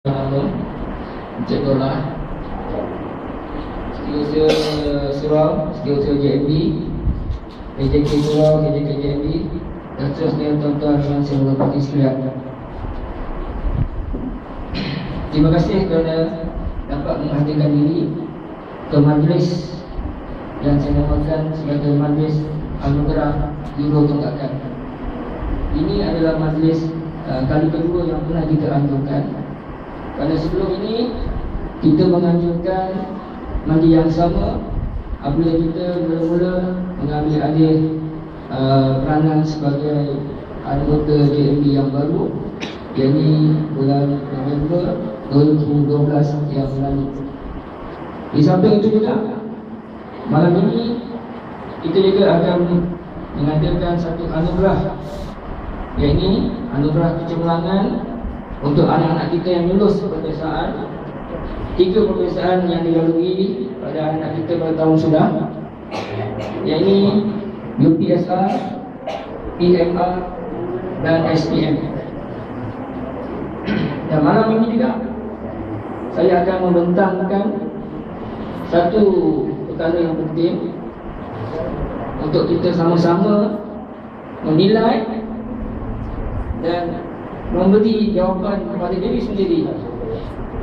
Encik Dolah, Setiausaha Surau, Setiausaha JMB, KJK Surau, KJK JMB, dan seterusnya tuan-tuan dan saudara parti sekalian. Terima kasih kerana dapat menghadirkan diri ke majlis yang saya namakan sebagai Majlis Anugerah Juru Tonggakan. Ini adalah majlis kali kedua yang pernah kita anjurkan. Pada sebelum ini kita menganjurkan majlis yang sama apabila kita mula-mula mengambil alih peranan sebagai anggota JMB yang baru, iaitu bulan November 2012 yang lalu. Di samping itu juga, malam ini kita juga akan mengadakan satu anugerah, iaitu anugerah kecemerlangan untuk anak-anak kita yang lulus peperiksaan. 3 peperiksaan yang dilalui pada anak kita pada tahun sudah, iaitu UPSR, PMR dan SPM. Dan malam ini juga saya akan membentangkan satu perkara yang penting untuk kita sama-sama menilai dan memberi jawapan kepada diri sendiri.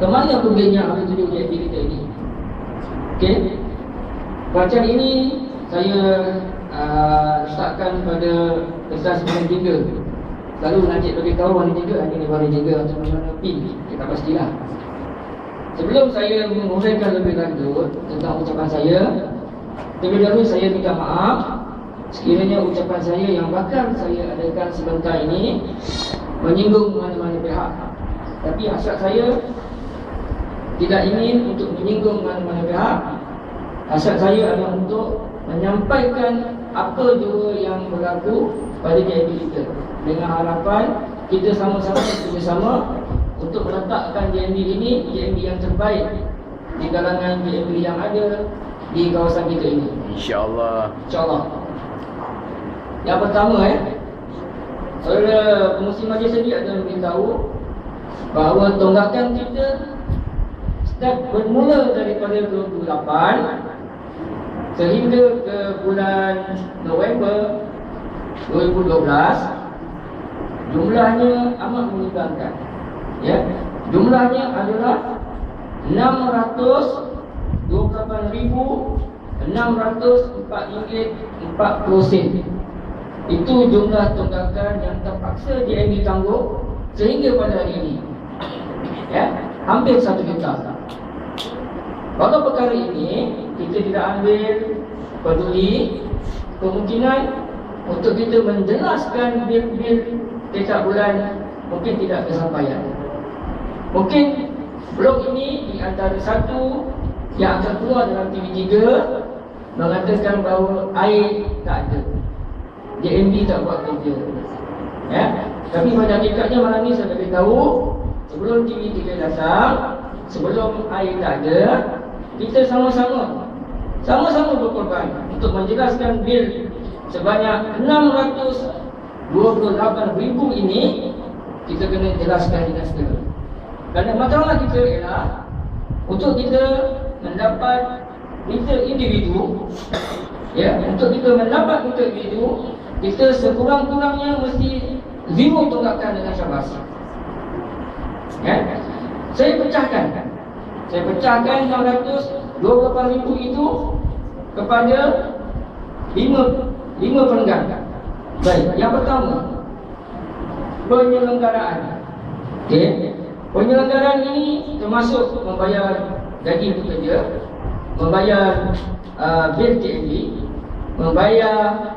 Ke mana perginya apa tujuh JMB kita ini? Okey. Bacaan ini saya letakkan pada kertas warna jingga. Lalu Najib bagi tahu warna jingga, ini warna jingga atau warna pink, kita pastilah. Sebelum saya menguraikan lebih lanjut tentang ucapan saya, terlebih dahulu saya minta maaf sekiranya ucapan saya yang bakal saya adakan sebentar ini menyinggung mana-mana pihak. Tapi hasrat saya tidak ingin untuk menyinggung mana-mana pihak. Hasrat saya adalah untuk menyampaikan apa jua yang berlaku pada JMB kita, dengan harapan kita sama-sama bekerjasama untuk meletakkan JMB ini JMB yang terbaik di kalangan JMB yang ada di kawasan kita ini, InsyaAllah. InsyaAllah. Yang pertama, saudara pengurusi majlis tadi ada memberitahu bahawa tonggakan kita start bermula daripada 28 sehingga ke bulan November 2012. Jumlahnya amat menyebalkan. Ya, jumlahnya adalah 628,604 sen. Itu jumlah tonggakan yang terpaksa JMB tanggung sehingga pada hari ini. Ya, hampir 1 juta. Pada perkara ini kita tidak ambil peduli kemungkinan untuk kita menjelaskan bil-bil setiap bulan mungkin tidak kesampaian. Mungkin blok ini di antara satu yang akan keluar dalam TV3 mengatakan bahawa air tak ada, JMB tak buat kerja. Ya, tapi pada hakikatnya malam ni saya beritahu sebelum TV3 datang, sebelum air tak ada, kita sama-sama berkorban untuk menjelaskan bil sebanyak 628,000 ini. Kita kena jelaskan dengan segera. Kerana masalah kita ialah untuk kita mendapat meter individu, ya, untuk kita mendapat meter individu, kita sekurang-kurangnya mesti 0 tonggakan dengan syabas. Ya, saya pecahkan 628,000 itu kepada 5 penggan. Baik, yang pertama, penyelenggaraan. Okey, penyelenggaraan ini termasuk membayar gaji pekerja, membayar bil JMB, membayar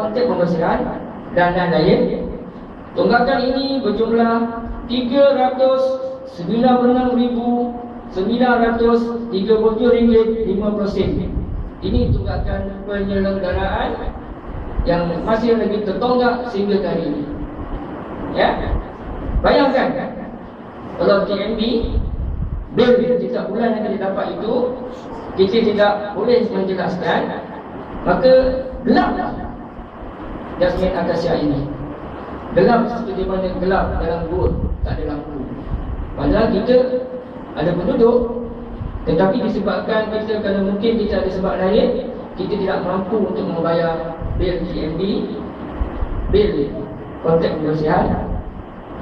kontek pembersihan dan lain-lain. Tonggakan ini berjumlah 396,937.50 sen. Ini tunggakan penyelenggaraan yang masih lagi tertonggak sehingga hari ini. Ya, bayangkan kalau JMB bil setiap bulan yang kita dapat itu kita tidak boleh menjelaskan, maka gelaplah Jasmine Akasia ini. Gelap seperti mana gelap dalam gua, tak ada lampu. Padahal kita ada penduduk, tetapi disebabkan kita, kalau mungkin kita ada sebab lain, kita tidak mampu untuk membayar bil GMB, bil kontrak kebersihan,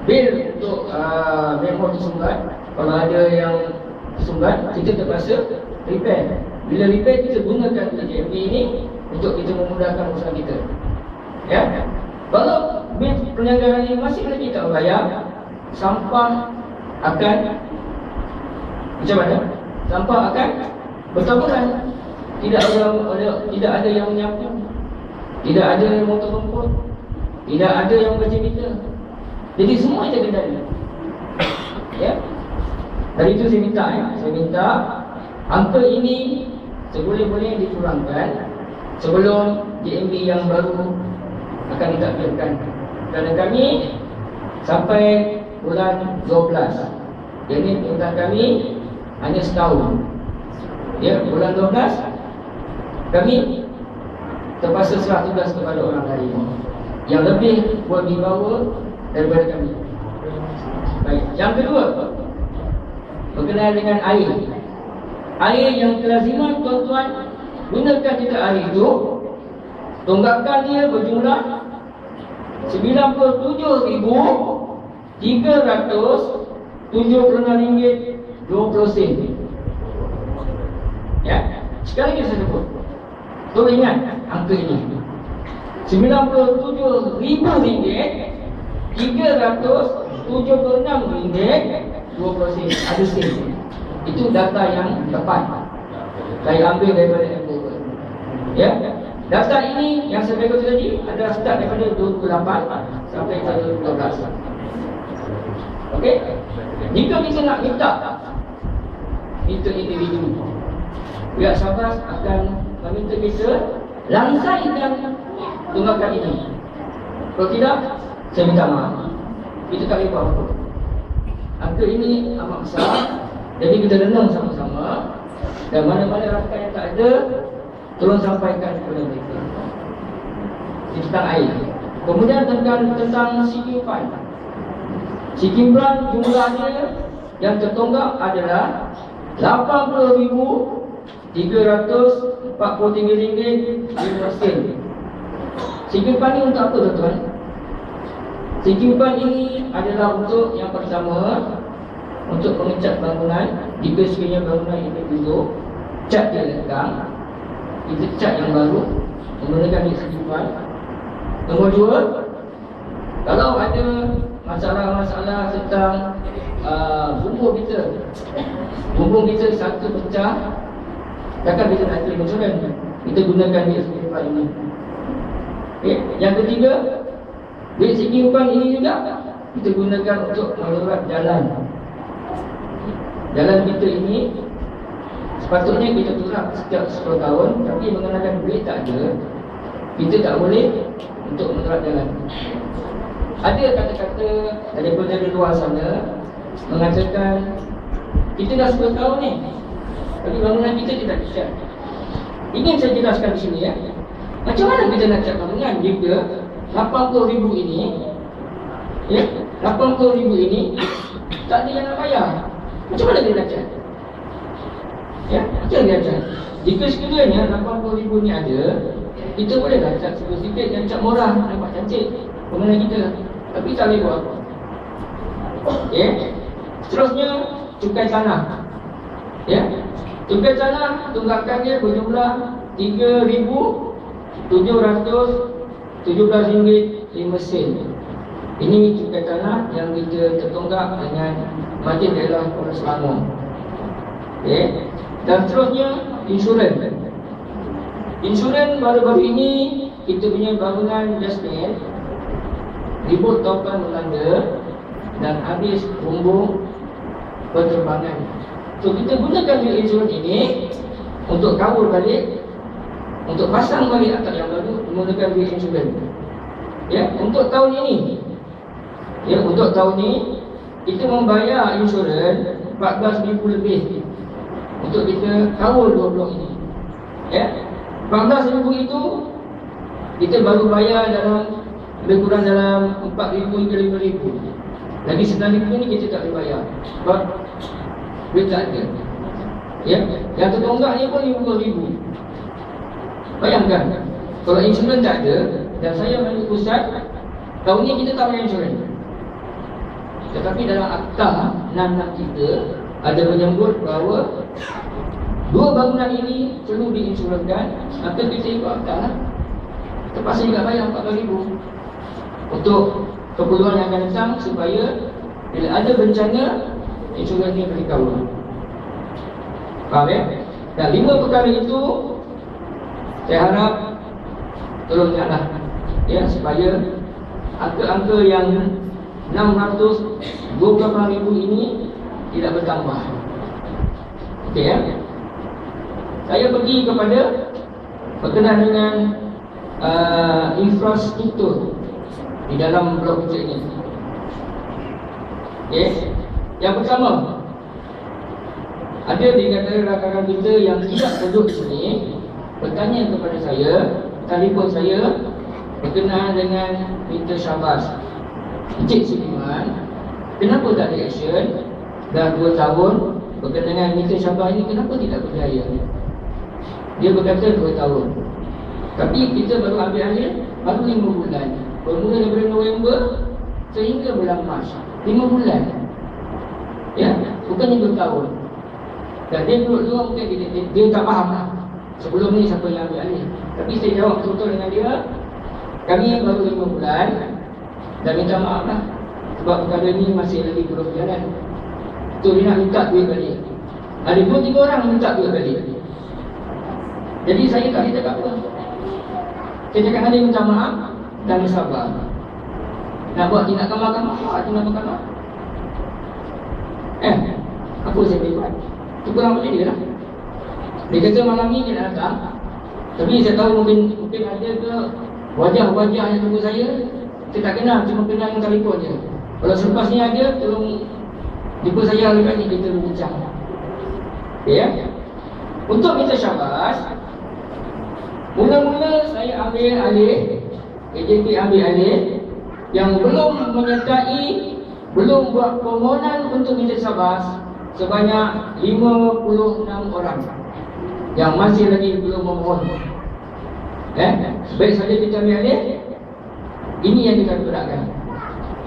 bil untuk memori tersumbat. Kalau ada yang tersumbat, kita terpaksa repair. Bila repair, kita gunakan GMB ini untuk kita memudahkan usaha kita. Ya. Kalau bil penyelenggaraan ini masih lagi tak bayar, sampah akan macam mana? Sampah akan bertaburan. Tidak ada yang menyapu, tidak ada yang motor rumput, tidak ada yang bercerita. Jadi semua ada kendali. Ya. Dari itu saya minta angka ini seboleh-boleh dikurangkan sebelum JMB yang baru akan ditakbirkan. Kerana kami sampai bulan 12. Jadi perintah kami hanya setahun. Ya, bulan 12 kami terpaksa serah tugas kepada orang lain yang lebih berwibawa daripada kami. Baik, yang kedua berkenaan dengan air. Air yang kelaziman tuan-tuan gunakan kita air itu, tunggakan dia berjumlah 97,376 ringgit 20 sen. Ya, sekali lagi saya sebut. Tolong ingat angka ini. 97,000 ringgit 376 ringgit 20 sen. Ada sen. Itu data yang tepat. Saya ambil daripada MOE. Ya. Data ini yang saya beritahu tadi adalah start daripada 28 sampai ke 12. Okey. Jika kita nak minta individu, pihak Sabas akan meminta kita langsaikan tunggakan ini. Kalau tidak, saya minta maaf. Kita tak boleh buat apa. Angka ini amat besar. Jadi kita renung sama-sama. Dan mana-mana rakyat yang tak ada, tolong sampaikan kepada mereka. Tentang air. Kemudian tentang Sikimpan. Sikimpan jumlahnya yang tertonggak adalah 80,343 ringgit 5 sen. Sikimpan ini untuk apa tuan-tuan? Sikimpan ini adalah untuk yang pertama, untuk mengecat bangunan. Jika sekiranya bangunan ini dulu cat dia lekang, kita cat yang baru menggunakan sikimpan. Nombor dua, kalau ada masalah-masalah tentang bumbung kita satu pecah, takkan kita nak claim insurans, kita gunakan duit sikimpan ini. Okay. Yang ketiga, duit sikimpan ini juga kita gunakan untuk melurat jalan. Jalan kita ini sepatutnya kita turap setiap 10 tahun, tapi mengenakan duit tak ada, kita tak boleh untuk melurat jalan. Ada kata-kata daripada di luar sana mengatakan kita dah 10 tahun ni, tapi bangunan kita tidak dicat. Ingin saya jelaskan di sini ya. Macam mana kita nak cat bangunan jika 80,000 ini, ya, 80,000 ini tak ada yang nak bayar? Macam mana dia nak cat? Ya, macam mana dia cat? Jika sekiranya 80,000 ni ada, kita boleh lah cat sikit dan cat murah, nampak cantik bangunan kita. Tapi tak boleh buat apa. Ya. Seterusnya cukai tanah. Ya. Cukai tanah tunggakannya berjumlah 3,717 ringgit 5 sen. Ini cukai tanah yang kita tertunggak dengan Majlis Daerah Kuala Selangor. Okay. Dan seterusnya insurans. Insurans baru-baru ini kita punya bangunan basement ribut topan melanda dan habis bumbung berterbangan. So kita gunakan insurans ini untuk kawal balik, untuk pasang balik atap yang baru menggunakan duit insurans. Ya, untuk tahun ini, ya, untuk tahun ini kita membayar insurans 14,000 lebih untuk kita kawal 2 blok ini. Ya, 14,000 itu kita baru bayar dalam lebih kurang dalam 4,000 hingga 5,000. Lagi RM9 ni kita tak boleh bayar sebab duit tak ada. Ya, yang tertonggak ni pun RM50,000. Bayangkan kalau insurans tak ada dan saya bagi ustaz, tahun ni kita tak bayar insurans. Tetapi dalam akta NAN kita ada menyebut bahawa dua bangunan ini perlu diinsuraskan. Maka kita ikut akta lah. Terpaksa juga bayar RM40,000 untuk keperluan yang akan datang, supaya bila ada bencana insurans ni boleh cover. Faham ya? Dan 5 perkara itu saya harap tolong ingatlah ya, supaya angka-angka yang 628,000 ini tidak bertambah. Okey ya. Saya pergi kepada berkenaan dengan infrastruktur di dalam blok kecil ini. Okey. Yang pertama, ada di antara rakan-rakan kita yang tidak duduk di sini bertanya kepada saya, telefon saya berkenaan dengan meter Syabas. Encik Suleiman, kenapa tak ada action? Dah 2 tahun berkenaan dengan meter Syabas ini, kenapa tidak berjaya? Dia berkata 2 tahun. Tapi kita baru ambil alih baru 5 bulan. Bermula daripada November sehingga bulan Mac, 5 bulan. Ya, bukannya 2 tahun. Dan dia duduk mungkin dia tak faham lah sebelum ni siapa yang ambil alih. Tapi saya jawab betul-betul dengan dia, kami baru 5 bulan dan minta maaf lah sebab perkara ni masih lagi belum berjalan. Tu dia nak minta duit balik. Ada 2-3 orang minta duit balik. Jadi saya tak boleh cakap apa. Saya cakap hanya minta maaf dan bersabar. Nak buat tindakan mahkamah, tindakan mahkamah. Apa saya boleh buat? Itu kurang boleh dia lah. Dia kata malam ni dia nak datang. Tapi saya tahu mungkin ada ke wajah-wajah yang tunggu saya. Saya tak kenal, cuma kenal dengan telefon je. Kalau selepas ni ada, tolong jumpa saya lepas ni, kita berbincang. Okay ya. Untuk meter Syabas, mula-mula saya ambil alih, AJP ambil alih, yang belum menyertai, belum buat permohonan untuk meter Syabas sebanyak 56 orang yang masih lagi belum memohon. Baik saja kita ambil alih. Ini yang kita gerakkan.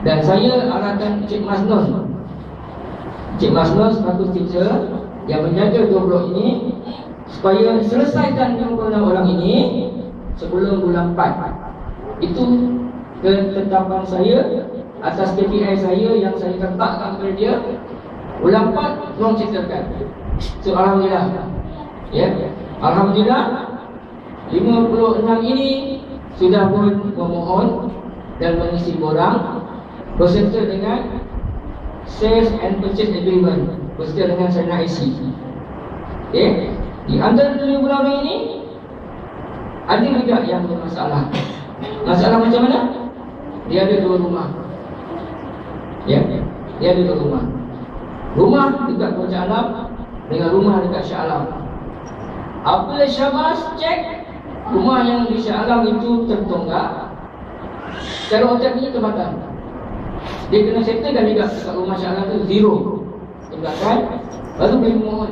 Dan saya arahkan Encik Masnon. Encik Masnon selaku teacher yang menjaga 2 blok ini, supaya selesaikan 56 orang ini sebelum bulan 4. Itu ketetapan saya atas KPI saya yang saya letakkan kepada dia. Bulan 4 belum settlekan. So alhamdulillah. Ya. Alhamdulillah 56 ini sudah pun memohon dan mengisi borang berserta dengan sales and purchase agreement berserta dengan China IC. Okay. Di antara 2 orang ini ada juga yang bermasalah. Masalah macam mana? Dia ada 2 rumah. Ya, dia ada 2 rumah. Rumah dekat Puncak Alam dengan rumah dekat Shah Alam. Apabila Syabas cek, rumah yang di Shah Alam itu tertonggak, secara otak ini terbatal. Dia kena settlekan juga dekat rumah Shah Alam itu zero tunggakan, baru boleh mohon.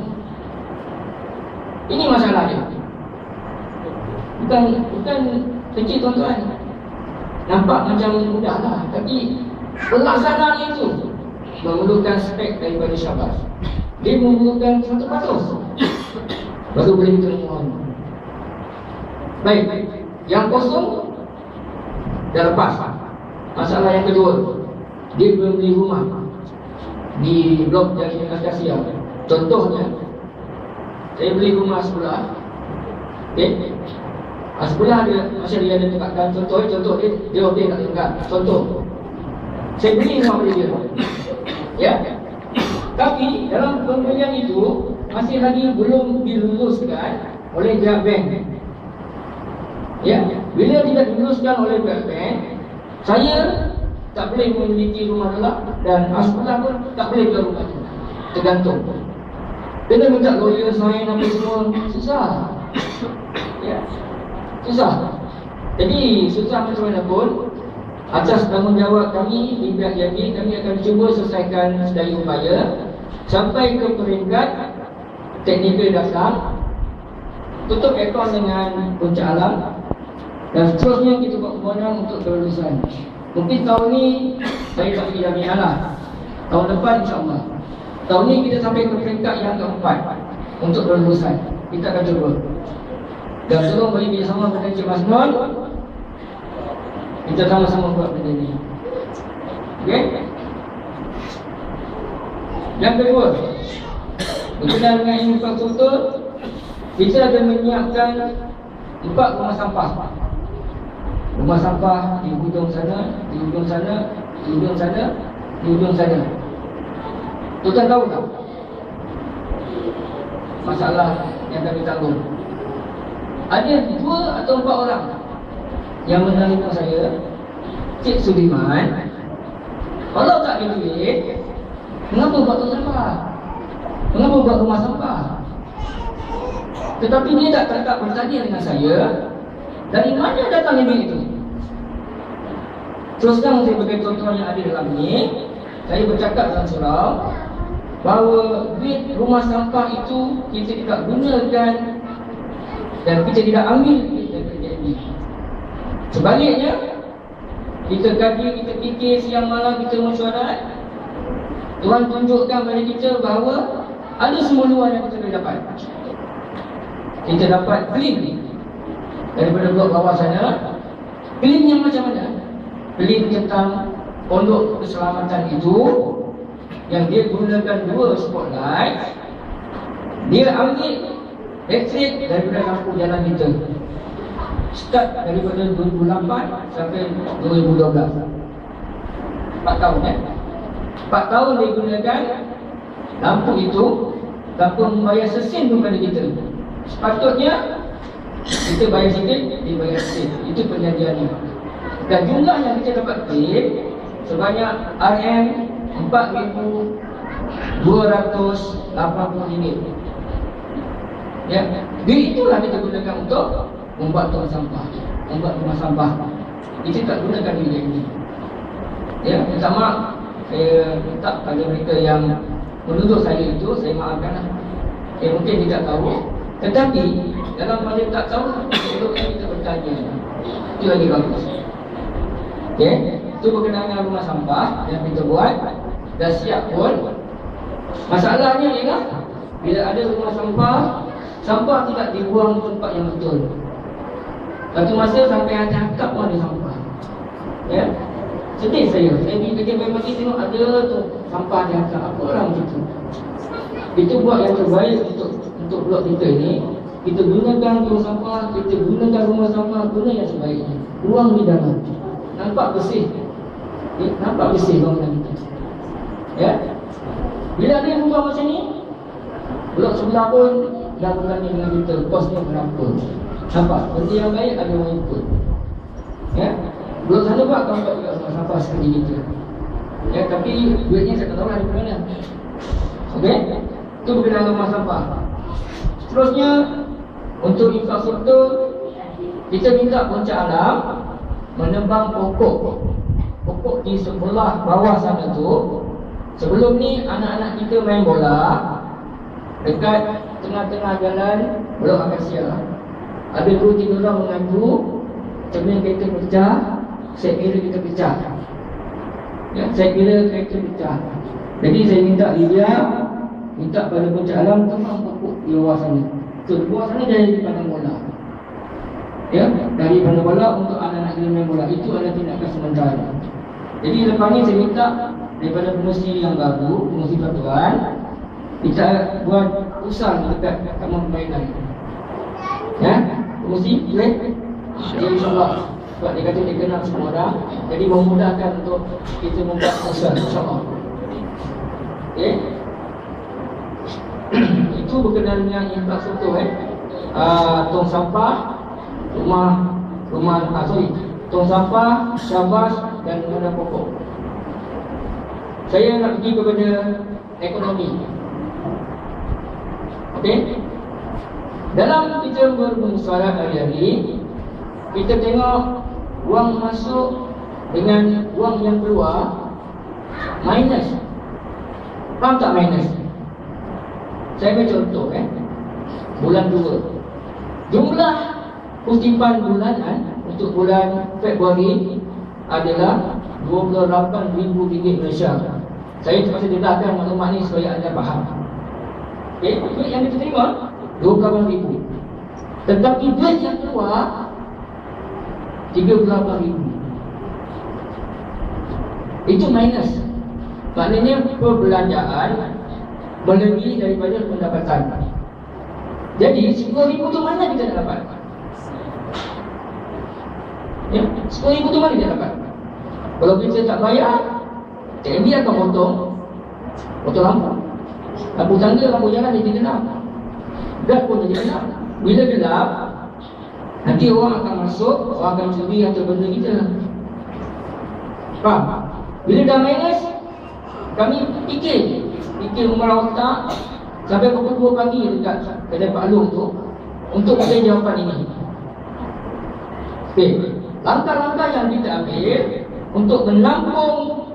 Ini masalahnya. Bukan kecil tuan-tuan. Nampak macam mudah lah, tapi pelaksanaan itu memerlukan spek daripada Syabas. Dia memerlukan 100% baru boleh kita mohon. Baik, yang kosong dah lepas. Masalah yang kedua, dia belum beli rumah di blok Jalan Akasia. Contohnya, saya beli rumah sebelah. Okay, sebelah dia masih dia ada tempatkan. Contoh dia okey tak tinggal. Contoh, saya beli rumah pada dia. Ya. Tapi dalam pembelian itu masih lagi belum diluluskan oleh pihak bank. Ya. Bila tidak diluluskan oleh pihak bank, saya tak boleh memiliki rumah gelap dan asbah pun tak boleh jual rumah itu. Tergantung. Kena minta lawyer sign apa semua, susah. Ya. Susah. Jadi susah macam mana pun, Atas tanggungjawab kami di pihak JAB, kami akan cuba selesaikan sedaya upaya sampai ke peringkat teknikal dasar, tutup akaun dengan Puncak Alam, dan seterusnya kita buat permohonan untuk kelulusan. Mungkin tahun ni saya tak pergi jamiah lah, tahun depan insyaAllah. Tahun ni kita sampai ke peringkat yang keempat untuk kelulusan. Kita akan cuba. Dan tolong bagi bersama dengan Encik Masnun, kita sama-sama buat benda ni. Okey? Yang kedua, berkenaan dengan infrastruktur, kita ada menyiapkan 4 rumah sampah. Rumah sampah di hujung sana, di hujung sana, di hujung sana, di hujung sana. Tuan tahu tak masalah yang kami tanggung? Ada 2 atau 4 orang yang menerima saya, Cik Sudiman, kalau tak ada duit, mengapa buat tong sampah? Mengapa buat rumah sampah? Tetapi dia tak bertanya dengan saya, dari mana datang duit itu? Terus terang saya bagi contoh yang ada dalam ni, saya bercakap dalam surau bahawa duit rumah sampah itu kita tidak gunakan dan kita tidak ambil duit daripada JAB. Sebaliknya, kita kaji, kita fikir siang malam, kita mesyuarat. Tuhan tunjukkan kepada kita bahawa ada semua luar yang kita boleh dapat. Kita dapat claim daripada blok bawah sana. Claim yang macam mana? Claim tentang pondok keselamatan itu, yang dia gunakan 2 spotlight. Dia ambil elektrik daripada lampu jalan kita, start daripada 2008 sampai 2012. 4 tahun 4 tahun dia gunakan lampu itu tanpa membayar sesen pun kepada kita. Sepatutnya kita bayar sikit, dia bayar sikit. Itu perjanjiannya. Dan jumlah yang kita dapat claim sebanyak RM4,280. Ya, duit itulah kita gunakan untuk membuat tong sampah, membuat rumah sampah. Kita tak gunakan duit ini. Ya, minta maaf. Saya minta pada mereka yang menuduh saya itu, saya maafkanlah. Saya mungkin tidak tahu. Tetapi dalam pada tak tahu, eloknya kita bertanya. Itu lagi bagus. Okay? Itu berkenaan dengan rumah sampah yang kita buat. Dah siap pun. Masalahnya ialah bila ada rumah sampah, sampah tidak dibuang ke tempat yang betul. Satu masa sampai angkat pun ada sampah. Ya? Sedih saya pergi kerja pagi tengok ada tu sampah dia angkat. Apa orang macam tu? Kita buat yang terbaik untuk blok kita ini. Kita gunakan tong sampah, kita gunakan rumah sampah, guna yang sebaiknya. Ruang di dalam nampak bersih. Nampak bersih bangunan kita. Ya? Bila ada yang buang macam ni, blok sebelah pun dah berani dengan kita, kosnya berapa. Nampak? Benda yang baik ada orang ikut. Ya? Blok sana buat kau buat juga rumah sampah seperti kita. Ya, tapi duitnya saya tak tahu lah dari mana. Okey? Itu berkenaan rumah sampah. Seterusnya, untuk infrastruktur, kita minta Puncak Alam menebang pokok di sebelah bawah sana tu. Sebelum ni anak-anak kita main bola dekat tengah-tengah jalan Blok Akasia. Ada 2-3 orang mengadu, cermin kereta pecah, set mirror kita pecah. Ya, set mirror kereta pecah. Jadi saya minta Lydia, minta pada Puncak Alam tebang pokok di bawah sana. Di bawah sana dia jadi padang bola. Ya, dari padang bola untuk anak-anak kita main bola. Itu adalah tindakan sementara. Jadi lepas ni saya minta daripada pengurusi yang baru, pengurusi pertuan, kita buat usaha dekat taman permainan. Ya, pengurusi boleh? Ya, insyaAllah. Sebab dia kata dia kenal semua orang, jadi memudahkan untuk kita membuat usaha, insyaAllah. Okay. Itu berkenaan dengan infrastruktur. Tong sampah, tong sampah, syabas dan menanam pokok. Saya nak pergi kepada ekonomi. Okey. Dalam kita bermusyawarah hari-hari, kita tengok wang masuk dengan wang yang keluar minus. Faham tak minus? Saya ambil contoh bulan 2. Jumlah kutipan bulanan untuk bulan Februari adalah RM28,000 Malaysia. Saya terpaksa dedahkan maklumat ni supaya anda faham. Okey, duit yang kita terima RM28,000. Tetapi duit yang keluar RM38,000. Itu minus. Maknanya perbelanjaan melebihi daripada pendapatan. Jadi RM10,000 tu mana kita nak dapat? Ya, RM10,000 tu mana kita dapat? Kalau kita tak bayar, TNB akan potong lampu. Lampu tangga, lampu jalan jadi gelap. Gas pun jadi gelap. Bila gelap, nanti orang akan masuk, orang akan curi atau benda kita. Faham? Bila dah minus, kami fikir memerah otak sampai pukul 2 pagi dekat kedai Pak Long tu untuk mencari jawapan ini. Okey, langkah-langkah yang kita ambil untuk menampung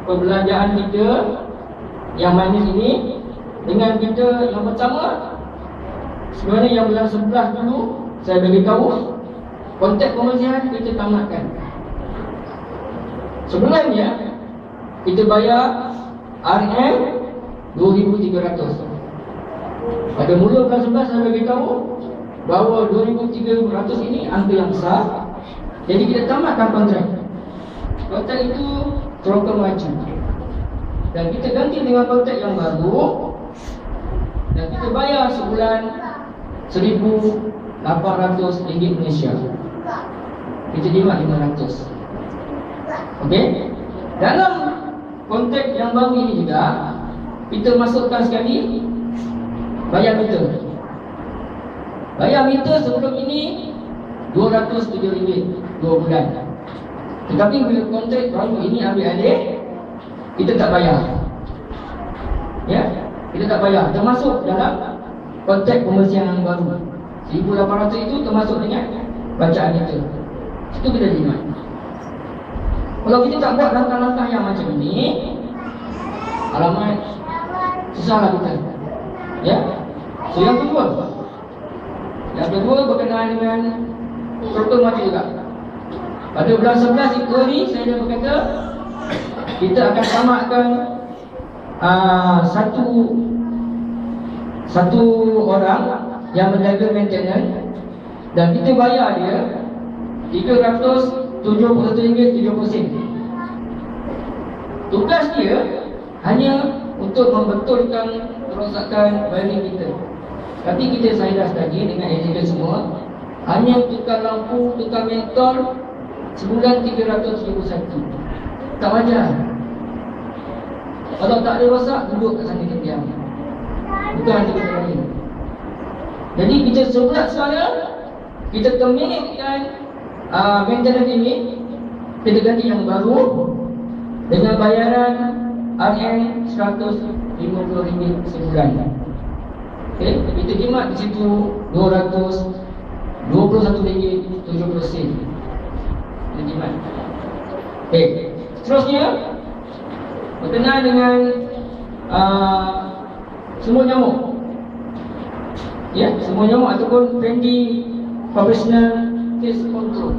perbelanjaan kita yang minus ini dengan kita yang pertama, sebenarnya yang bulan 11 dulu saya beritahu kontrak pembersihan kita tamatkan. Sebelumnya kita bayar RM 2,300. Pada mula bulan 11 saya beritahu bahawa 2,300 ini angka yang besar. Jadi kita tamatkan kontrak. Kontrak itu terus maju. Dan kita ganti dengan kontrak yang baru. Dan kita bayar sebulan RM1,800 Malaysia. Kita terima 500. Okey. Dalam kontrak yang baru ini juga kita masukkan sekali bayar meter. Bayar meter sebelum ini RM207 2 bulan. Tetapi bila kontrak baru ini ambil alih, kita tak bayar. Ya, kita tak bayar. Termasuk dalam kontrak pembersihan yang baru. 1,800 itu termasuk dengan bacaan meter. Itu kita terima. Kalau kita tak buat langkah-langkah yang macam ini, alamat susahlah kita. Ya. So yang kedua berkenaan dengan struktur maju juga. Pada bulan 11 itu hari saya dah berkata kita akan tamatkan satu orang yang menjaga maintenance dan kita bayar dia RM371.70. Tugas dia hanya untuk membetulkan kerosakan wiring kita. Tapi kita saya dah tadi dengan engineer semua, hanya tukar lampu, tukar mentol sebulan RM371. Tak wajar. Kalau tak ada rosak, duduk kat sana diam. Bukan hanya kita lain. Jadi kita sebelah sana, kita terminatkan maintenance ini, kita ganti yang baru dengan bayaran RM150 sebulan. Okey, kita jimat di situ RM221.70. Kita jimat. Okey, seterusnya berkenaan dengan semut nyamuk. Ya, semut nyamuk ataupun friendly professional case control.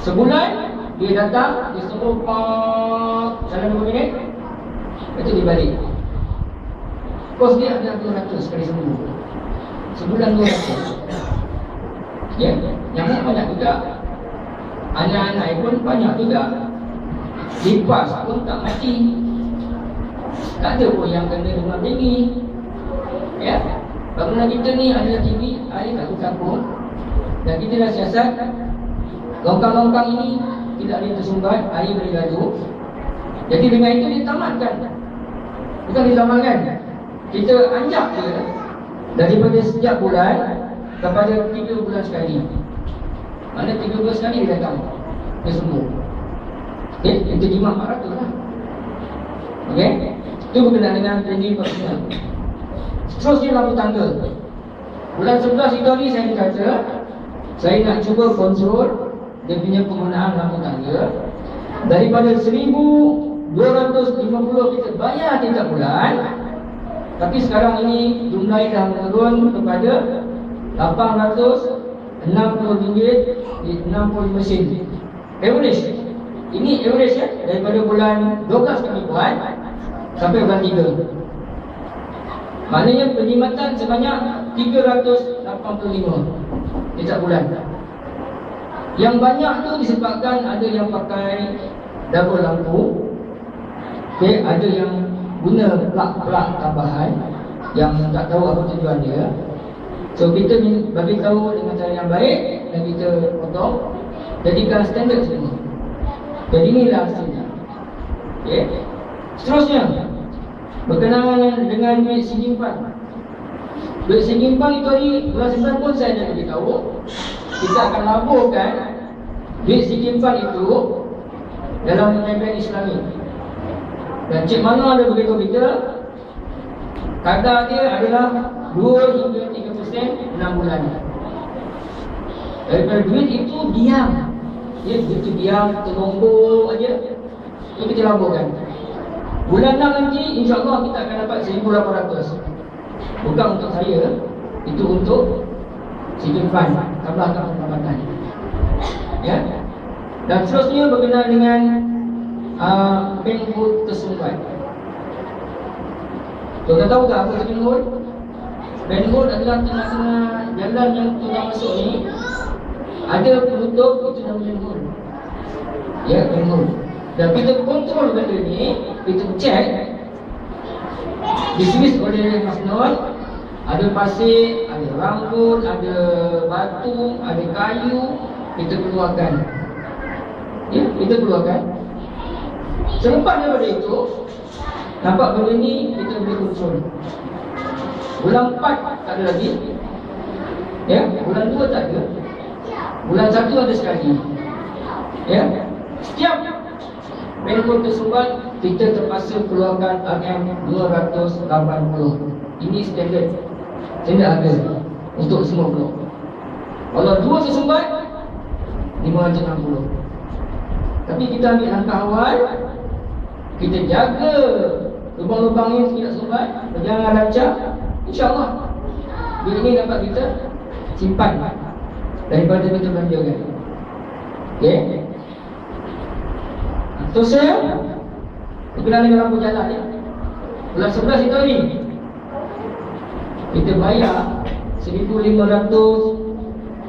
Sebulan dia datang, dia semua dalam 2 minit, lepas tu dia balik. Kos dia ada 200 sekali sembuh. Sebulan 200. Ya, nyamuk banyak juga. Anak-anak pun banyak juga. Lipas pun tak mati. Tak ada pun yang kena demam tinggi. Ya, bangunan kita ni adalah tinggi, air tak tukar pun. Dan kita dah siasat longkang-longkang ini tidak ada tersumbat, air boleh gaduh. Jadi dengan itu ditamatkan. Bukan ditamatkan, kita anjak dia daripada setiap bulan kepada 3 bulan sekali. Mana 3 bulan sekali dia datang, dia sembuh. Okey, kita jimat 400 lah. Okey, itu berkenaan dengan training personal. Seterusnya lampu tangga. Bulan 11 itu hari saya kata saya nak cuba kontrol dia punya penggunaan lampu tangga. Daripada 1,250 kita bayar tiap bulan, tapi sekarang ini jumlah dah menurun kepada RM860 di 65 sen. Average. Ini average ya, daripada bulan 12 kami buat sampai bulan 3. Maknanya perkhidmatan sebanyak 385 setiap bulan. Yang banyak tu disebabkan ada yang pakai double lampu, okay, ada yang guna plug tambahan yang tak tahu apa tujuan dia. So kita bagi tahu dengan cara yang baik dan kita potong, jadikan standard semua. Jadi inilah hasilnya. Okay. Seterusnya, berkenaan dengan duit simpan. Duit simpan itu hari bulan 9 pun saya dah beritahu, kita akan laburkan duit simpan itu dalam bank Islami. Dan Cik Mano ada beritahu kita, kadar dia adalah 2 hingga 3% 6 bulan. Daripada duit itu diam, dia begitu diam, terlombong aja, itu kita laburkan. Bulan 6 nanti insya-Allah kita akan dapat 1,800. Bukan untuk saya, itu untuk simpan, tambahkan pendapatan. Ya. Dan seterusnya berkenaan dengan bank hold tersumbat. Tuan tahu tak apa bank hold? Bank hold adalah tengah-tengah jalan yang tuan masuk ni, ada penutup, itu namanya hold. Ya, bank hold. Dan kita kontrol benda ni, kita cek dismiss oleh Mas Non, ada pasir, ada rambut, ada batu, ada kayu, kita keluarkan. Ya, kita keluarkan. Selepas daripada itu, nampak benda ni, kita boleh kontrol. Bulan 4 tak ada lagi. Ya, bulan 2 tak ada. Bulan 1 ada sekali. Ya, setiap bank tersumbat, kita terpaksa keluarkan RM280. Ini standard ada untuk semua blok. Kalau 2 tersumbat, RM560. Tapi kita ambil langkah awal, kita jaga lubang-lubang ni tidak sumbat, berjalan lancar, insya-Allah duit ini dapat kita simpan daripada kita belanjakan. Okey. Terus saya berkenaan dengan lampu jalan ni, bulan 11 itu hari kita bayar 1,500,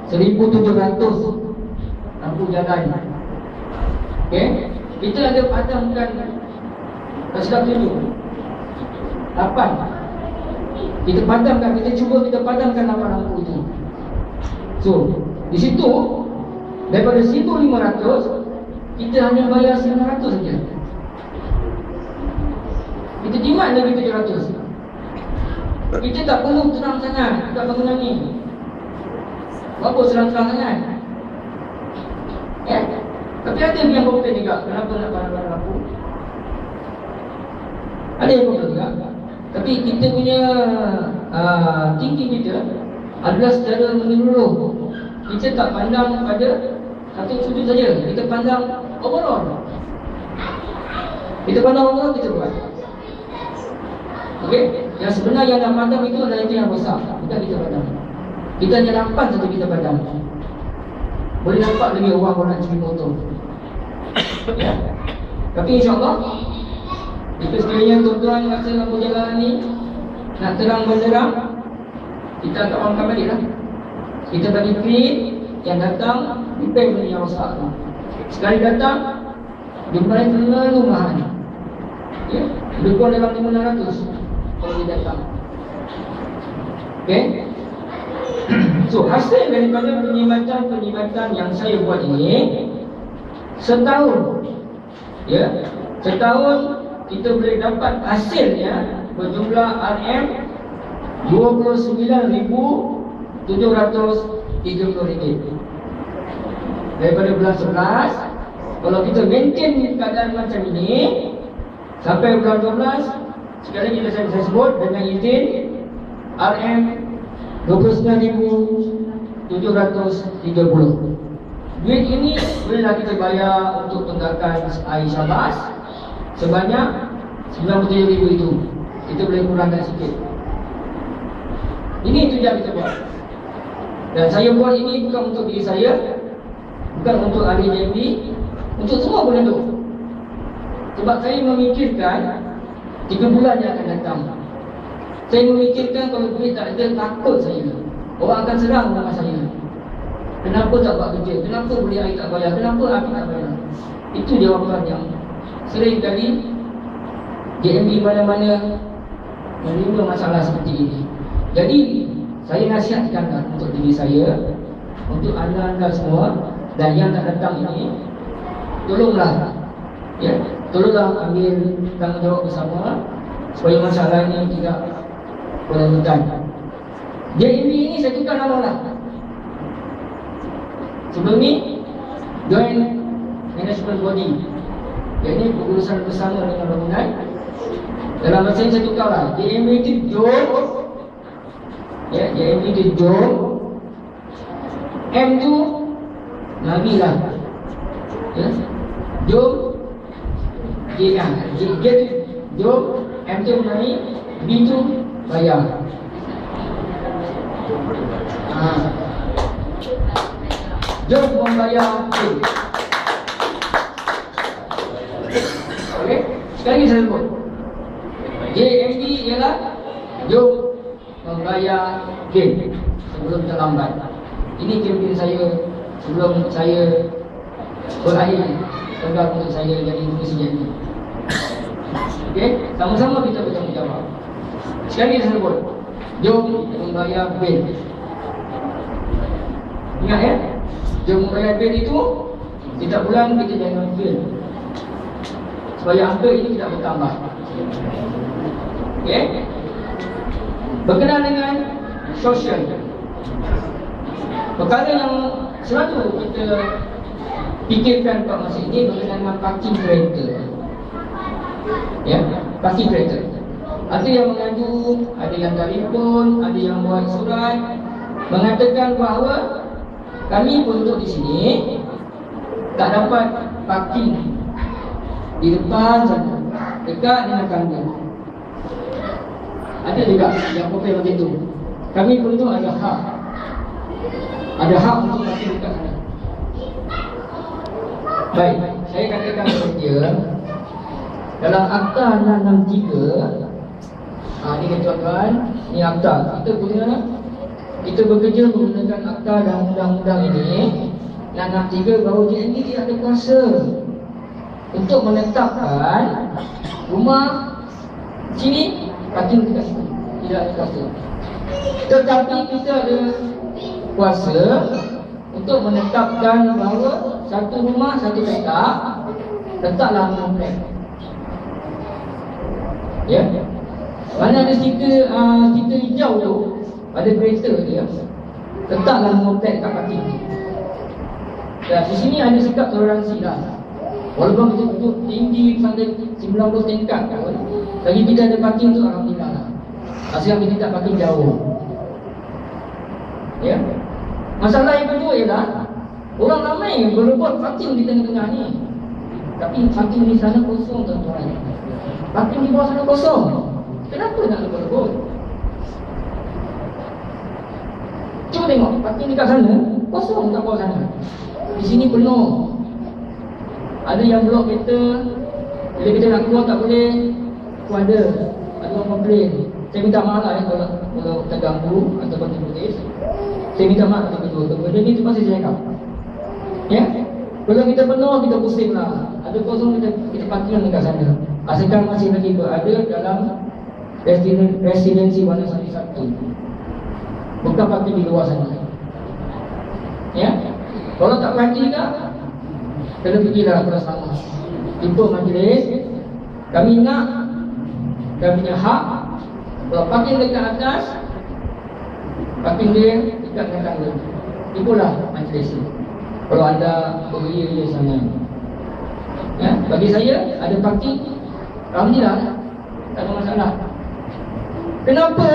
1,700 lampu jalan. Okey, kita ada padamkan, tak silap 7, 8. Kita padamkan, kita cuba kita padamkan lampu itu. So, di situ daripada 1,500 kita hanya bayar 900 saja. Kita jimat lagi 700. Kita tak perlu terang sangat dekat bangunan ni. Berapa terang-terang sangat? Ya. Tapi ada yang komplain juga, kenapa nak padamkan lampu? Ada yang komplain juga. Tapi kita punya thinking kita adalah secara menyeluruh. Kita tak pandang pada satu sudut saja, kita pandang overall. Kita pandang overall, kita buat. Okey, yang sebenar yang nak pandang itu adalah itu yang besar. Kita pandang. Kita hanya nampak saja kita pandang. Boleh nampak lagi orang nak curi motor. Ya. Tapi insya-Allah kita sekalian tuan-tuan rasa lampu jalan ni nak terang benderang, kita tak orang balik lah. Kita bagi print yang datang, repair benda yang rosak tu. Sekali datang, jumlahnya terlalu mahal. Ya, lebih kurang dalam 500 kalau dia datang. Okay. So, hasil daripada penyimatan yang saya buat ini, setahun, ya, setahun kita boleh dapat hasilnya berjumlah RM RM29,730. Daripada bulan 11, kalau kita maintain keadaan macam ini sampai bulan 12, sekali lagi saya sebut dengan izin RM29,730. duit ini bolehlah kita bayar untuk tunggakan air syabas sebanyak 97,000 itu. Kita boleh kurangkan sikit. Ini tujuan kita buat. Dan saya buat ini bukan untuk diri saya, bukan untuk ahli JMB, untuk semua penduduk. Sebab saya memikirkan 3 bulan yang akan datang. Saya memikirkan kalau duit tak ada, takut saya. Orang akan serang nama saya. Kenapa tak buat kerja? Kenapa boleh air tak bayar? Kenapa api tak bayar? Itu jawapan yang sering kali JMB mana-mana menerima masalah seperti ini. Jadi saya nasihatkan untuk diri saya, untuk anda-anda semua dan yang tak datang ini, tolonglah, ya, tolonglah ambil tanggungjawab bersama supaya masalah ini tidak berlanjutan. JMB ini saya tukar nama lah. Sebelum ni Joint Management Body, iaitu pengurusan bersama dengan bangunan. Dalam bahasa ini saya tukar lah. JMB itu Jom, ya, JMB itu Jom, M tu Nabi lah, ya, Jom, J tu Jom, M tu Nabi, B tu bayar. Jom membayar B. Okey, sekali lagi saya sebut. JMB ialah jom membayar bil sebelum terlambat. Ini kempen saya sebelum saya berakhir tugas untuk saya jadi Ketua JMB. Okey, sama-sama kita bertanggungjawab. Sekali lagi saya sebut, jom membayar bil. Ingat ya, jom membayar bil itu setiap bulan kita jangan bil supaya angka ini tidak bertambah. Okay. Berkenaan dengan sosial, perkara yang selalu kita fikirkan pada masa ini berkenaan dengan parking kereta. Ya, parking kereta. Ada yang mengadu, ada yang telefon, ada yang buat surat mengatakan bahawa kami penduduk di sini tak dapat parking di depan sana, dekat dengan kandang. Ada juga yang profil macam itu. Kami penduduk ada hak untuk parking dekat sana. Baik, saya katakan kepada dia, dalam Akta 663, ini tuan-tuan, ini akta. Kita bekerja menggunakan akta dan undang-undang ini. 663 bahawa JMB tidak ada kuasa untuk menetapkan rumah sini parking dekat situ. Tidak ada kuasa. Tetapi kita ada kuasa untuk menetapkan bahawa satu rumah, satu petak, letaklah komplek. Ya. Mana ada stiker hijau tu pada kereta dia, letaklah komplek kat parking. Dan di sini ada sikap toleransi lah. Walaupun kita duduk tinggi sampai 90 tingkat pun, bagi kita ada parking tu alhamdulillah lah. Asalkan kita tak parking jauh. Ya. Masalah yang kedua ialah orang ramai berebut parking di tengah-tengah ni. Tapi parking di sana kosong tuan-tuan. Parking di bawah sana kosong. Kenapa nak berebut? Cuba tengok, parking dekat sana kosong kat bawah sana. Di sini penuh. Ada yang blok kereta, bila kita nak keluar tak boleh. Aku ada orang komplain. Saya minta maaf lah kalau terganggu ataupun terputus. Saya minta maaf kepada kedua. Benda ni tu masih saya cakap. Ya? Kalau kita penuh, kita pusing lah. Ada kosong, kita parking dekat sana. Asalkan masih lagi berada dalam residensi Wanasari 1. Bukan parking di luar sana. Ya? Kalau tak parking tak, kena pergilah kelas sama. Jumpa majlis. Kami nak, kami punya hak. Kalau parking dekat atas, parking dia dekat dengan tangga. Itulah majlis ni. Kalau anda beria-ria sana. Ya? Bagi saya, ada parking, alhamdulillah, tak ada masalah. Kenapa?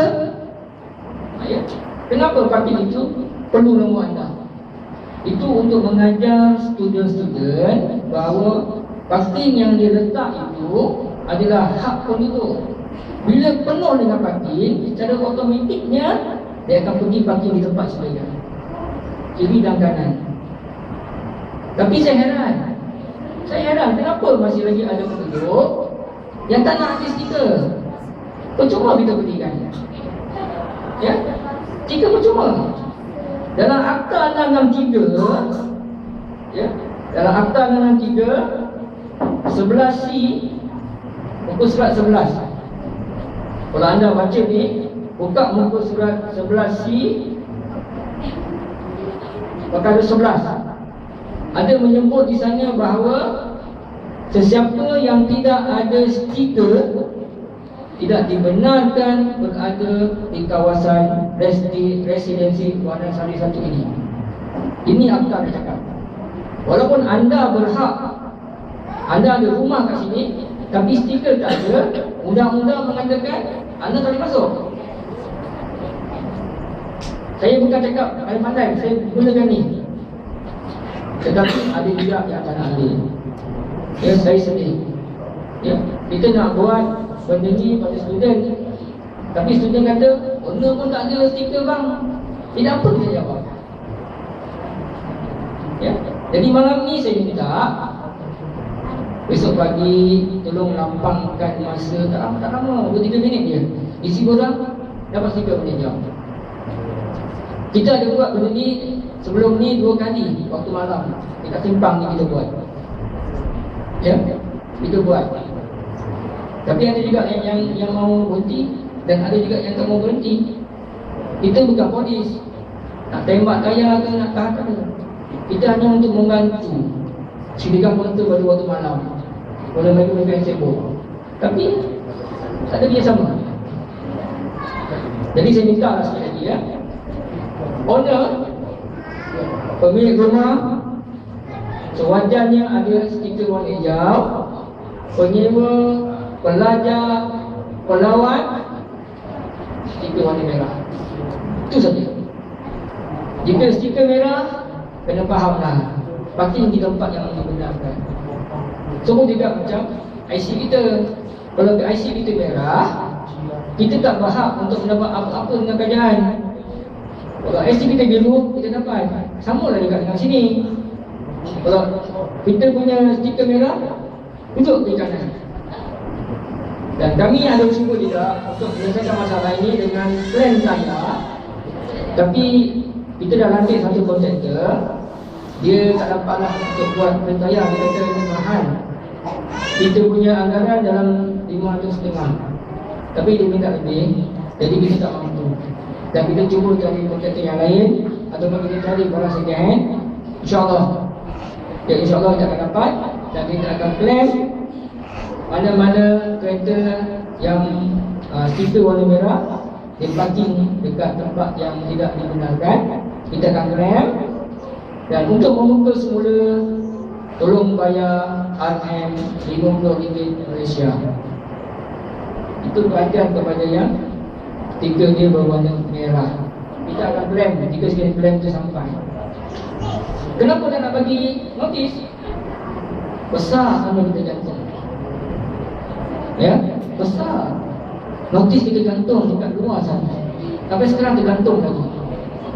Ya? Kenapa parking itu perlu nombor anda? itu untuk mengajar student-student bahawa parking yang dia letak itu adalah hak penduduk. Bila penuh dengan parking, secara automatiknya dia akan pergi parking di tempat sebagainya, kiri dan kanan. Tapi saya heran kenapa masih lagi ada penduduk yang tak nak ada stiker. Percuma kita berikan, ya, stiker percuma. Dalam Akta 663, ya, dalam Akta 663 11C, muka surat 11. Kalau anda baca ni, buka muka surat 11C, perkara 11. Ada menyebut di sana bahawa sesiapa yang tidak ada stiker tidak dibenarkan berada di kawasan residensi Kuala Sari 1 ini. Ini Akta dia cakap. Walaupun anda berhak, anda ada rumah kat sini, tapi stiker tak ada, undang-undang mengatakan anda tak boleh masuk. Saya bukan cakap pandai-pandai, saya gunakan ni. Tetapi ada juga yang tak nak ambil. Ya, saya sedih. Ya, kita nak buat benda ni pada student, tapi student kata, owner pun tak ada stiker bang. Tidak apa kita jawab. Ya, jadi malam ni saya minta besok pagi tolong lapangkan masa, tak lama 2-3 minit je, isi borang dapat stiker boleh jawab. Kita ada buat benda ni sebelum ni 2 kali waktu malam dekat simpang ni kita buat. Ya, kita buat. Tapi ada juga yang mau berhenti dan ada juga yang tak mau berhenti. Kita bukan polis nak tembak kaya ke nak tahan ke. Kita hanya untuk membantu sediakan monitor pada waktu malam kalau mereka yang sibuk. Tapi tak ada dia sama. Jadi saya minta lah sekali lagi, ya, owner, pemilik rumah, sewajarnya ada stiker warna hijau. Penyewa, pelajar, pelawat, stiker warna merah. Itu saja. Jika stiker merah, kena fahamlah parking di tempat yang dibenarkan. Semua juga macam IC kita. Kalau IC kita merah, kita tak berhak untuk mendapat apa-apa dengan kerajaan. Kalau IC kita biru, kita dapat. Sama lah dekat dengan sini. Kalau kita punya stiker merah, duduk di kanan. Dan kami ada cuba juga untuk menyelesaikan masalah ini dengan plan saya. Tapi kita dah lantik satu kontraktor, dia tak dapatlah untuk buat plan saya. Dia kata ini mahal. Kita punya anggaran dalam 500.5, tapi dia minta lebih, jadi kita tak mampu. Dan kita cuba cari kontraktor yang lain, ataupun kita cari barang second hand. InsyaAllah, ya, insyaAllah kita akan dapat. Dan kita akan plan mana-mana kereta yang stiker warna merah dia parking dekat tempat yang tidak dibenarkan. Kita akan rem. Dan untuk membuka semula, tolong bayar RM RM50 Malaysia. Itu perhatian kepada yang stiker dia berwarna merah. Kita akan blend jika sekali blend itu sampai. Kenapa tak nak bagi notis? Besar sama kita gantung. Ya, besar. Notis kita gantung dekat luar sana. Sampai sekarang kita gantung lagi.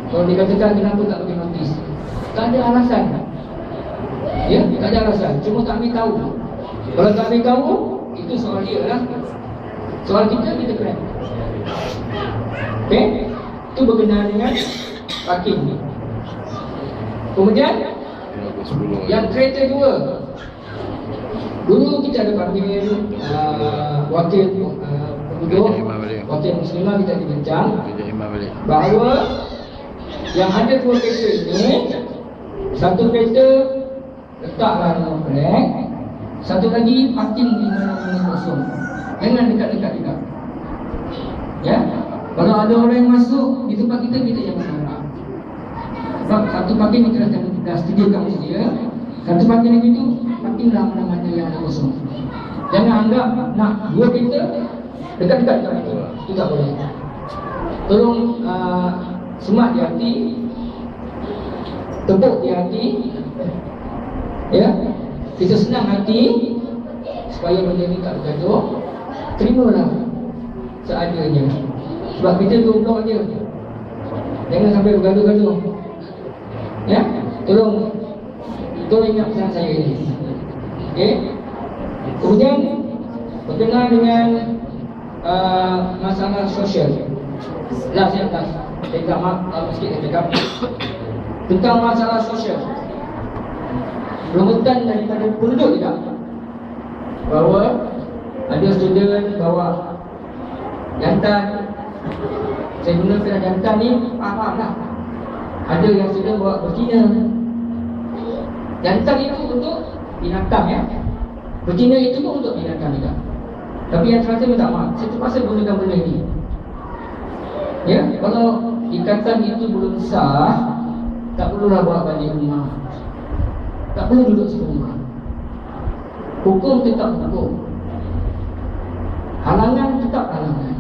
Kalau dikatakan kenapa tak bagi notis, tak ada alasan. Ya, tak ada alasan. Cuma tak ambil tahu. Kalau tak ambil tahu, itu soal dia lah. Soal kita kena. Okey? Itu berkenaan dengan parking. Kemudian yang kereta 2. Dulu kita ada panggil wakil penduduk, wakil muslimah, kita dibincang bahawa yang ada 2 kereta ini, satu kereta letaklah dalam flag, satu lagi parking di mana-mana kosong. Jangan dekat-dekat juga. Ya, kalau ada orang yang masuk di tempat kita jangan marah. Sebab satu parking kita dah sediakan dia, satu parking lagi tu parkinglah mana-mana yang kosong. Jangan anggap nak 2 kereta dekat-dekat itu. Itu tak boleh. Tolong semak di hati. tepuk di hati, ya, kita senang hati supaya benda ni tak bergaduh. Terimalah seadanya, sebab kita goblok je. Jangan sampai bergaduh-gaduh. Ya, tolong ingat pesan saya ini. Okey. Kemudian berkenaan dengan masalah sosial. Saya tak maaf sikit saya cakap tentang masalah sosial. Remutan daripada penduduk tidak, bahawa ada student bawa jantan. Saya gunakan jantan ni faham lah. Ada yang student bawa betina. Jantan itu untuk binatang, ya. Betina itu pun untuk binatang juga. Tapi yang terakhir minta maaf, saya terpaksa gunakan benda ini. Ya, kalau ikatan itu belum sah, tak perlulah bawa balik rumah. Tak perlu duduk serumah. Hukum tetap hukum, halangan tetap halangan.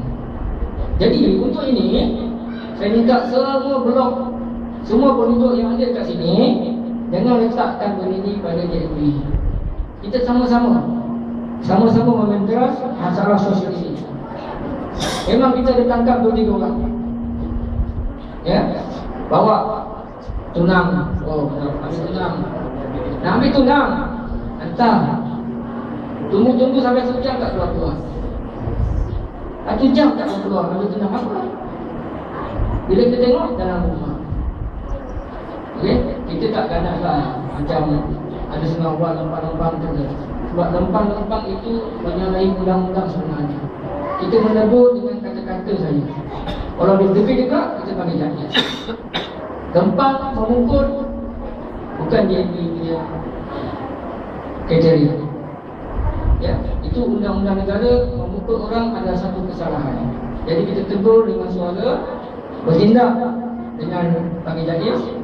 Jadi untuk ini saya minta semua blok, semua penduduk yang ada kat sini, jangan letakkan benda ini pada JNB. Kita sama-sama mementeras masalah sosial ini. Memang kita ada tangkap 2-3 orang, ya, bawa tunang. Ambil tunang. Nak ambil tunang, hantar. Tunggu sampai 1 jam tak keluar. 1 jam tak keluar, ambil tunang apa? Bila kita tengok dalam rumah. Okay? Kita tak naklah macam ada setengah buat lempang-lempang tu. Sebab lempang-lempang itu menyalahi undang-undang sebenarnya. Kita menegur dengan kata-kata saja. Kalau dia lebih dekat, kita panggil janji. Lempang, memukul, bukan dia kriteria. Ya, itu undang-undang negara. Memukul orang adalah satu kesalahan. Jadi kita tegur dengan suara, bertindak dengan panggil janji,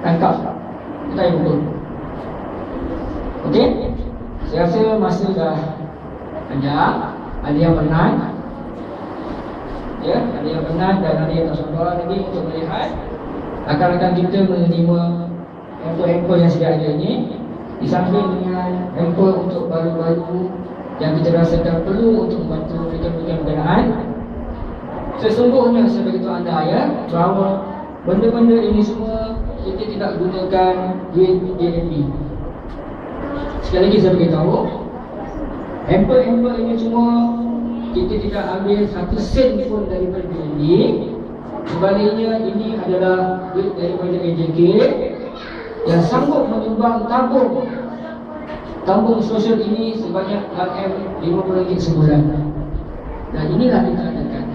tangkap, kita yang pukul. Okey? Saya rasa masa dah panjang. Ada yang penat, ya, ada yang penat dan ada yang tak sabar lagi untuk melihat rakan-rakan kita menerima handphone yang sedia ada ini, di samping dengan handphone untuk baru-baru yang kita rasakan perlu untuk membantu mereka berkenaan. Sesungguhnya sebagai tuan anda, ya, bahawa benda-benda ini semua kita tidak gunakan duit JNB. Sekali lagi saya beritahu, handphone ini semua kita tidak ambil 1 sen pun daripada JNB. Sebaliknya ini adalah duit daripada AJK yang sanggup menyumbang tabung sosial ini sebanyak RM50 sebulan. Dan inilah kita adakan.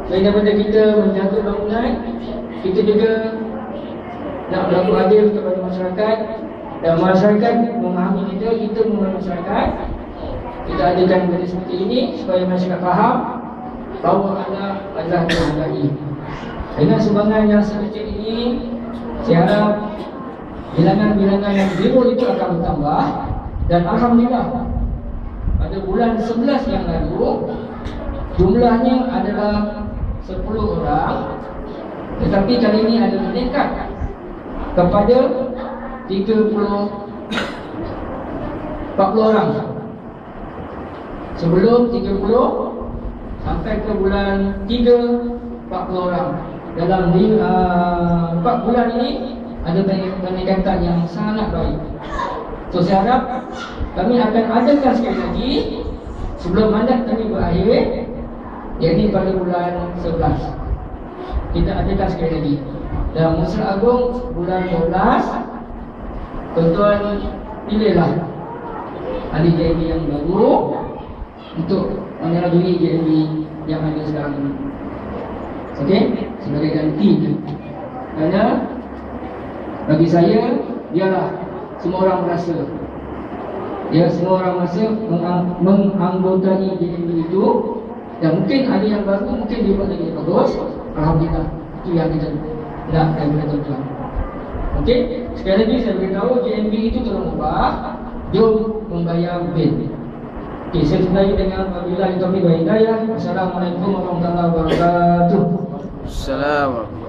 Selain daripada kita menjaga bangunan, kita juga nak berlaku adil kepada masyarakat. Dan masyarakat memahami kita memahami masyarakat. Kita adakan benda seperti ini supaya masyarakat faham bahawa anak adalah dihargai. Dengan sumbangan yang sedikit ini, saya harap bilangan-bilangan yang diribut itu akan bertambah. Dan alhamdulillah, pada bulan 11 yang lalu jumlahnya adalah 10 orang. Tetapi kali ini ada meningkat kepada 40 orang. Sebelum 30 sampai ke bulan 3, 40 orang. Dalam 4 bulan ini ada peningkatan yang sangat baik. So saya harap kami akan adakan sekali lagi sebelum mandat kami berakhir, yakni pada bulan 11. Kita adakan sekali lagi. Dan Musra Agung bulan 12, tuan-tuan pilihlah ahli JNB yang baru untuk menyelidiki JNB yang ada sekarang ini. Okey, sebagai ganti. Kerana bagi saya, biarlah semua orang merasa, ya, semua orang merasa menganggotai JNB itu. Dan mungkin ada yang baru, mungkin dia buat lagi bagus. Alhamdulillah, itu yang kita nak daripada tuan-tuan. Okey, sekali lagi saya beritahu JNB itu tolong ubah, jom membayar bil. Okey, saya tutup dengan wabillahi taufiq wal hidayah. Assalamualaikum warahmatullahi wabarakatuh. Assalamualaikum.